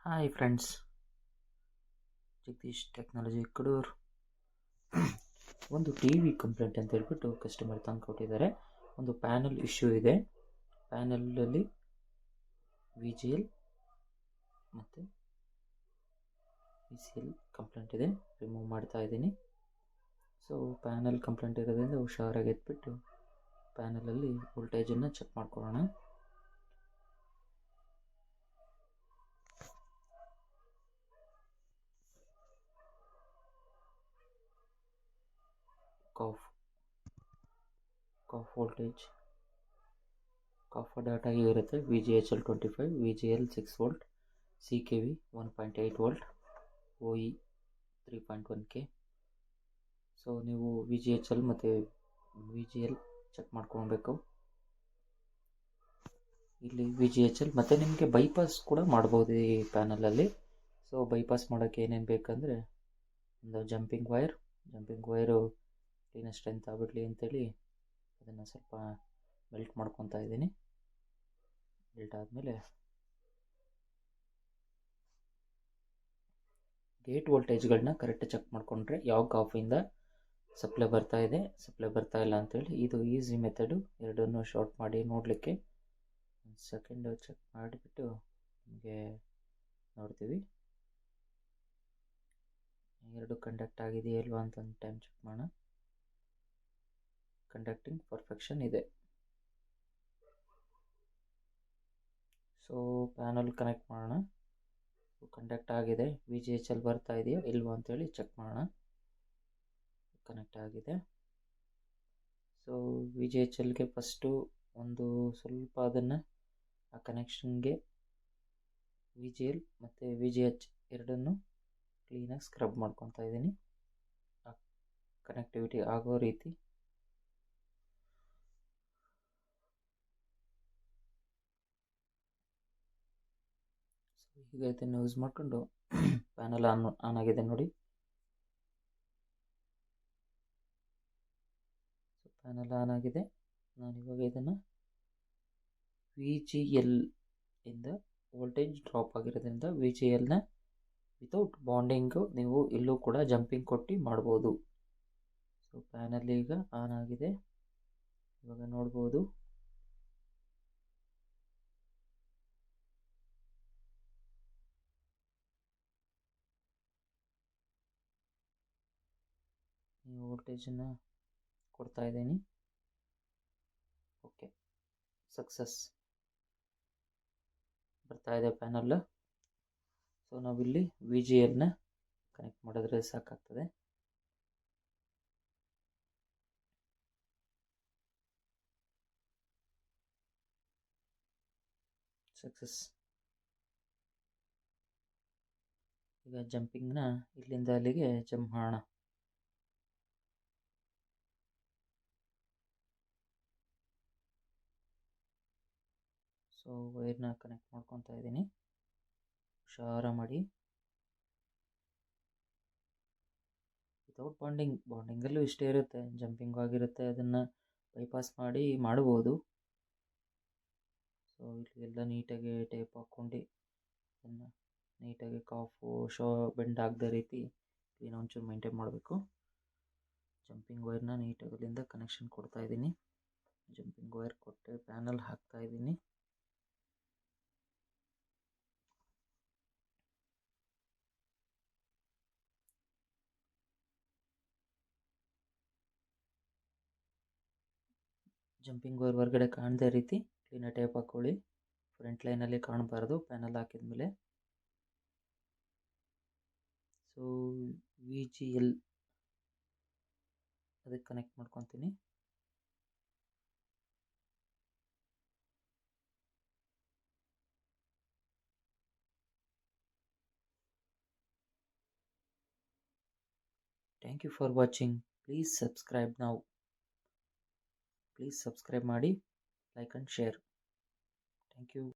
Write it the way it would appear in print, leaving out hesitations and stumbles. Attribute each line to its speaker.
Speaker 1: Hi friends, Jagadish technology Kadur. ಒಂದು T V complaint ಅಂತ ಹೇಳ್ಬಿಟ್ಟು ಕಸ್ಟಮರ್ ತಂದು ಕೊಟ್ಟಿದ್ದಾರೆ. ಒಂದು ಪ್ಯಾನಲ್ ಇಶ್ಯೂ ಇದೆ. ಪ್ಯಾನಲಲ್ಲಿ ವಿ ಜಿ ಎಲ್ ಮತ್ತು ವಿ ಸಿ ಎಲ್ ಕಂಪ್ಲೇಂಟ್ ಇದೆ. ರಿಮೂವ್ ಮಾಡ್ತಾ ಇದ್ದೀನಿ. ಸೊ ಪ್ಯಾನಲ್ ಕಂಪ್ಲೇಂಟ್ ಇರೋದ್ರಿಂದ ಹುಷಾರಾಗಿ ಎತ್ಬಿಟ್ಟು ಪ್ಯಾನಲಲ್ಲಿ ವೋಲ್ಟೇಜನ್ನು ಚೆಕ್ ಮಾಡ್ಕೊಳ್ಳೋಣ. ಕಾಫ್ ವೋಲ್ಟೇಜ್, ಕಾಫ್ ಡಾಟಾ ಇರುತ್ತೆ. V G H L 25, V G L 6 volt, C K V 1.8 volt, O E 3.1 K. So ನೀವು ವಿ ಜಿ ಎಚ್ ಎಲ್ ಮತ್ತು ವಿ ಜಿ ಎಲ್ ಚೆಕ್ ಮಾಡ್ಕೊಳ್ಬೇಕು. ಇಲ್ಲಿ ವಿ ಜಿ ಎಚ್ ಎಲ್ ಮತ್ತು ನಿಮಗೆ ಬೈಪಾಸ್ ಕೂಡ ಮಾಡ್ಬೋದು ಈ ಪ್ಯಾನಲಲ್ಲಿ. ಸೊ ಬೈಪಾಸ್ ಮಾಡೋಕ್ಕೆ ಏನೇನು ಬೇಕಂದರೆ ಒಂದು ಜಂಪಿಂಗ್ ವೈರು ಕ್ಲೀನ್ ಸ್ಟ್ರೆಂತ್ ಆಗಿಬಿಡಲಿ ಅಂತೇಳಿ ಅದನ್ನು ಸ್ವಲ್ಪ ಮೆಲ್ಟ್ ಮಾಡ್ಕೊತಾ ಇದ್ದೀನಿ. ಮೆಲ್ಟ್ ಆದಮೇಲೆ ಗೇಟ್ ವೋಲ್ಟೇಜ್ಗಳನ್ನ ಕರೆಕ್ಟ್ ಚೆಕ್ ಮಾಡಿಕೊಂಡ್ರೆ ಯಾವ ಕಾಫಿಂದ ಸಪ್ಲೈ ಬರ್ತಾ ಇದೆ, ಸಪ್ಲೈ ಬರ್ತಾ ಇಲ್ಲ ಅಂತೇಳಿ. ಇದು ಈಸಿ ಮೆಥಡು. ಎರಡನ್ನೂ ಶಾರ್ಟ್ ಮಾಡಿ ನೋಡಲಿಕ್ಕೆ. ಒಂದು ಸೆಕೆಂಡು ಚೆಕ್ ಮಾಡಿಬಿಟ್ಟು ನಿಮಗೆ ನೋಡ್ತೀವಿ ಎರಡು ಕಂಡಕ್ಟ್ ಆಗಿದೆಯಾ ಇಲ್ವಾ ಅಂತ ಒಂದು ಟೈಮ್ ಚೆಕ್ ಮಾಡೋಣ. ಕಂಡಕ್ಟಿಂಗ್ ಪರ್ಫೆಕ್ಷನ್ ಇದೆ. ಸೊ ಪ್ಯಾನಲ್ ಕನೆಕ್ಟ್ ಮಾಡೋಣ. ಕಂಡಕ್ಟ್ ಆಗಿದೆ. ವಿ ಜಿ ಎಚ್ ಎಲ್ ಬರ್ತಾ ಇದೆಯಾ ಇಲ್ವಾ ಅಂತೇಳಿ ಚೆಕ್ ಮಾಡೋಣ. ಕನೆಕ್ಟ್ ಆಗಿದೆ. ಸೊ ವಿ ಜಿ ಎಚ್ ಎಲ್ಗೆ ಫಸ್ಟು ಒಂದು ಸ್ವಲ್ಪ ಅದನ್ನು ಆ ಕನೆಕ್ಷನ್ಗೆ ವಿ ಜಿ ಎಲ್ ಮತ್ತು ವಿ ಜಿ ಎಚ್ ಎರಡನ್ನು ಕ್ಲೀನಾಗಿ ಸ್ಕ್ರಬ್ ಮಾಡ್ಕೊತಾ ಇದ್ದೀನಿ, ಆ ಕನೆಕ್ಟಿವಿಟಿ ಆಗೋ ರೀತಿ. ಈಗ ಇದನ್ನು ಯೂಸ್ ಮಾಡಿಕೊಂಡು ಪ್ಯಾನಲ್ ಆನ್ ಆಗಿದೆ ನೋಡಿ. ಸೊ ಪ್ಯಾನಲ್ ಆನ್ ಆಗಿದೆ. ನಾನಿವಾಗ ಇದನ್ನು ವಿ ಜಿ ಎಲ್ ಇಂದ ವೋಲ್ಟೇಜ್ ಡ್ರಾಪ್ ಆಗಿರೋದ್ರಿಂದ ವಿ ಜಿ ಎಲ್ನ ವಿತೌಟ್ ಬಾಂಡಿಂಗು ನೀವು ಇಲ್ಲೂ ಕೂಡ ಜಂಪಿಂಗ್ ಕೊಟ್ಟು ಮಾಡ್ಬೋದು. ಸೊ ಪ್ಯಾನಲ್ ಈಗ ಆನ್ ಆಗಿದೆ. ಇವಾಗ ನೋಡ್ಬೋದು ಈ ವೋಲ್ಟೇಜನ್ನು ಕೊಡ್ತಾ ಇದ್ದೀನಿ. ಓಕೆ, ಸಕ್ಸಸ್ ಬರ್ತಾ ಇದೆ ಪ್ಯಾನಲ್. ಸೊ ನಾವಿಲ್ಲಿ ವಿ ಜಿ ಎಲ್ನ ಕನೆಕ್ಟ್ ಮಾಡಿದ್ರೆ ಸಾಕಾಗ್ತದೆ. ಸಕ್ಸಸ್. ಈಗ ಜಂಪಿಂಗ್ನ ಇಲ್ಲಿಂದ ಅಲ್ಲಿಗೆ ಜಂಪ್ ಮಾಡೋಣ. ಸೊ ವೈರ್ನ ಕನೆಕ್ಟ್ ಮಾಡ್ಕೊತಾ ಇದ್ದೀನಿ. ಹುಷಾರ ಮಾಡಿ. ವಿತೌಟ್ ಬಾಂಡಿಂಗಲ್ಲೂ ಇಷ್ಟೇ ಇರುತ್ತೆ, ಜಂಪಿಂಗ್ ಆಗಿರುತ್ತೆ. ಅದನ್ನು ಬೈಪಾಸ್ ಮಾಡಿ ಮಾಡ್ಬೋದು. ಸೊ ಇಲ್ಲೆಲ್ಲ ನೀಟಾಗಿ ಟೇಪ್ ಹಾಕ್ಕೊಂಡು ಅದನ್ನು ನೀಟಾಗಿ ಕಾಫು ಬೆಂಡ್ ಆಗದ ರೀತಿ ಕ್ಲೀನ್ ಒಂಚೂರು ಮೇಂಟೈನ್ ಮಾಡಬೇಕು. ಜಂಪಿಂಗ್ ವೈರ್ನ ನೀಟಾಗಿ ಅಲ್ಲಿಂದ ಕನೆಕ್ಷನ್ ಕೊಡ್ತಾ ಇದ್ದೀನಿ. ಜಂಪಿಂಗ್ ವೈರ್ ಕೊಟ್ಟೆ ಪ್ಯಾನಲ್ ಹಾಕ್ತಾ ಇದ್ದೀನಿ. ಜಂಪಿಂಗ್ ವೈರ್ ಹೊರಗಡೆ ಕಾಣದೇ ರೀತಿ ಕ್ಲೀನಾಗಿ ಟೇಪ್ ಹಾಕ್ಕೊಳ್ಳಿ. ಫ್ರಂಟ್ ಲೈನಲ್ಲಿ ಕಾಣಬಾರ್ದು ಪ್ಯಾನಲ್ ಹಾಕಿದ ಮೇಲೆ. ಸೊ ವಿ ಜಿ ಎಲ್ ಅದಕ್ಕೆ ಕನೆಕ್ಟ್ ಮಾಡ್ಕೊತೀನಿ. Thank you for watching. Please subscribe now. Please subscribe ಮಾಡಿ, like and share. Thank you.